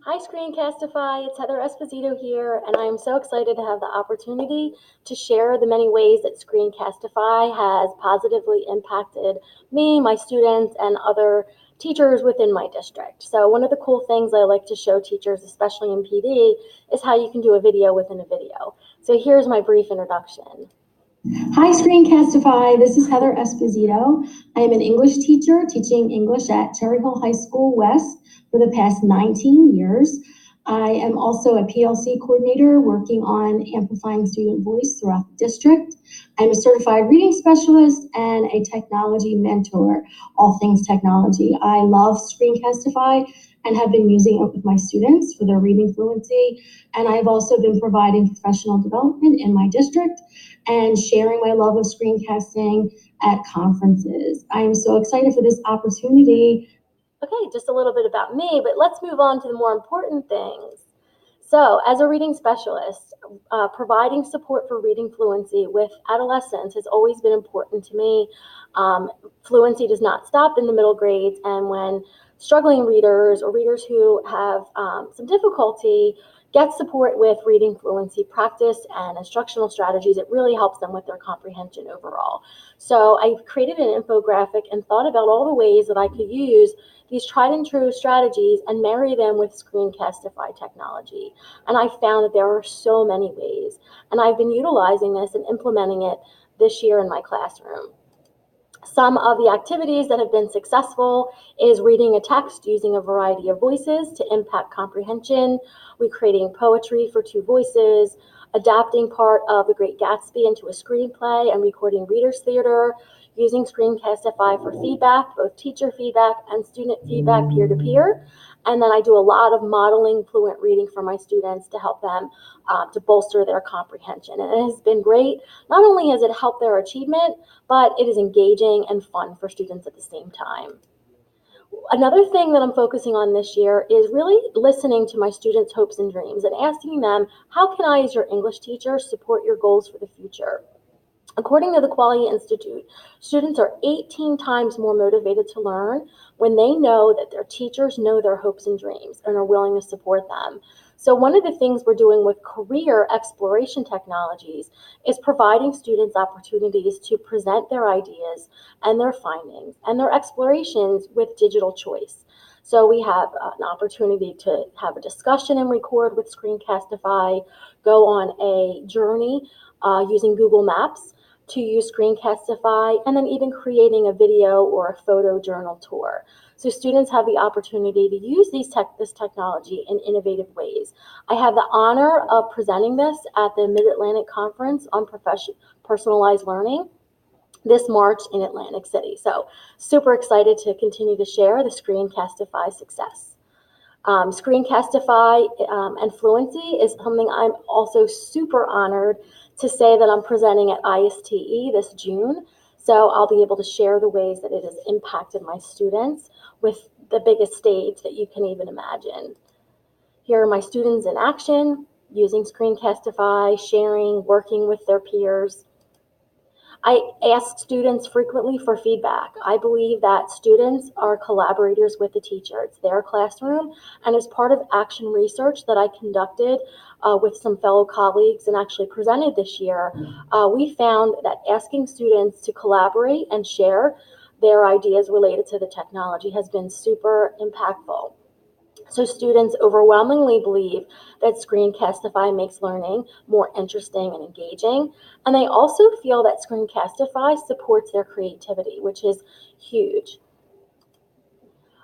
Hi, Screencastify. It's Heather Esposito here, and I am so excited to have the opportunity to share the many ways that Screencastify has positively impacted me, my students, and other teachers within my district. So one of the cool things I like to show teachers, especially in PD, is how you can do a video within a video. So here's my brief introduction. Hi, Screencastify. This is Heather Esposito. I am an English teacher teaching English at Cherry Hill High School West for the past 19 years. I am also a PLC coordinator working on amplifying student voice throughout the district. I'm a certified reading specialist and a technology mentor, all things technology. I love Screencastify and have been using it with my students for their reading fluency. And I've also been providing professional development in my district and sharing my love of screencasting at conferences. I am so excited for this opportunity. Okay, just a little bit about me, but let's move on to the more important things. So, as a reading specialist, providing support for reading fluency with adolescents has always been important to me. Fluency does not stop in the middle grades, and when struggling readers or readers who have some difficulty get support with reading fluency practice and instructional strategies, it really helps them with their comprehension overall. So I created an infographic and thought about all the ways that I could use these tried and true strategies and marry them with Screencastify technology. And I found that there are so many ways. And I've been utilizing this and implementing it this year in my classroom. Some of the activities that have been successful is reading a text using a variety of voices to impact comprehension, recreating poetry for two voices, adapting part of The Great Gatsby into a screenplay and recording readers theater, using Screencastify for feedback, both teacher feedback and student feedback peer-to-peer. And then I do a lot of modeling fluent reading for my students to help them to bolster their comprehension. And it has been great. Not only has it helped their achievement, but it is engaging and fun for students at the same time. Another thing that I'm focusing on this year is really listening to my students' hopes and dreams and asking them, how can I, as your English teacher, support your goals for the future? According to the Quality Institute, students are 18 times more motivated to learn when they know that their teachers know their hopes and dreams and are willing to support them. So one of the things we're doing with career exploration technologies is providing students opportunities to present their ideas and their findings and their explorations with digital choice. So we have an opportunity to have a discussion and record with Screencastify, go on a journey using Google Maps, to use Screencastify, and then even creating a video or a photo journal tour. So students have the opportunity to use this technology in innovative ways. I have the honor of presenting this at the Mid-Atlantic Conference on Personalized Learning this March in Atlantic City. So super excited to continue to share the Screencastify success. Screencastify and Fluency is something I'm also super honored to say that I'm presenting at ISTE this June. So I'll be able to share the ways that it has impacted my students with the biggest stage that you can even imagine. Here are my students in action, using Screencastify, sharing, working with their peers. I ask students frequently for feedback. I believe that students are collaborators with the teacher. It's their classroom, and as part of action research that I conducted with some fellow colleagues and actually presented this year, we found that asking students to collaborate and share their ideas related to the technology has been super impactful. So students overwhelmingly believe that Screencastify makes learning more interesting and engaging. And they also feel that Screencastify supports their creativity, which is huge.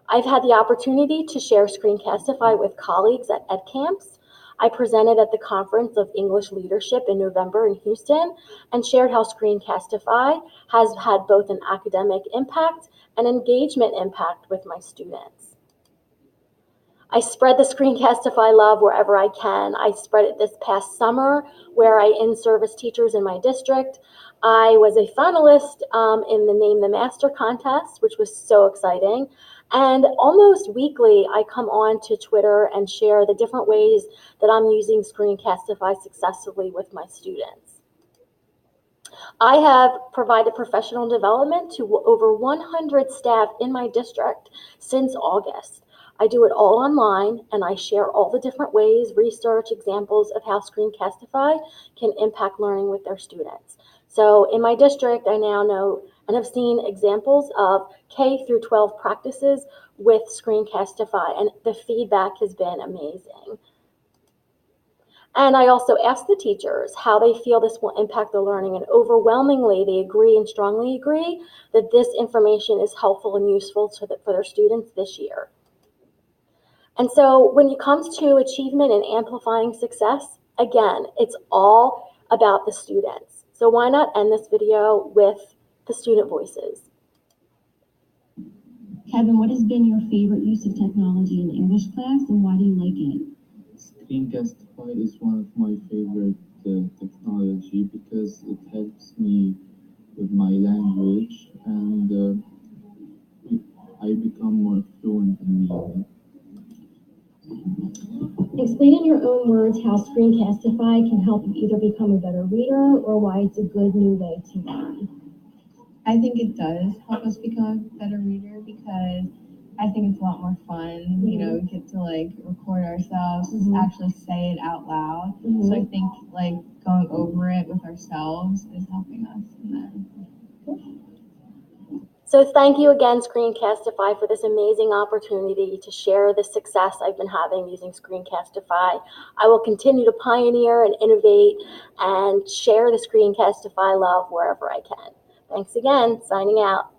I've had the opportunity to share Screencastify with colleagues at ed camps. I presented at the Conference of English Leadership in November in Houston and shared how Screencastify has had both an academic impact and engagement impact with my students. I spread the Screencastify love wherever I can. I spread it this past summer where I in-service teachers in my district. I was a finalist in the Name the Master contest, which was so exciting. And almost weekly, I come on to Twitter and share the different ways that I'm using Screencastify successfully with my students. I have provided professional development to over 100 staff in my district since August. I do it all online, and I share all the different ways, research, examples of how Screencastify can impact learning with their students. So in my district, I now know and have seen examples of K through 12 practices with Screencastify, and the feedback has been amazing. And I also asked the teachers how they feel this will impact their learning, and overwhelmingly they agree and strongly agree that this information is helpful and useful for their students this year. And so when it comes to achievement and amplifying success, again, it's all about the students. So why not end this video with the student voices? Kevin, what has been your favorite use of technology in English class, and why do you like it? Screencastify is one of my favorite technology because it helps me with my language, and I become more fluent in reading. Explain in your own words how Screencastify can help you either become a better reader or why it's a good new way to learn. I think it does help us become a better reader because I think it's a lot more fun. You know, we get to like record ourselves, actually say it out loud. So I think like going over it with ourselves is helping us in that. So thank you again, Screencastify, for this amazing opportunity to share the success I've been having using Screencastify. I will continue to pioneer and innovate and share the Screencastify love wherever I can. Thanks again. Signing out.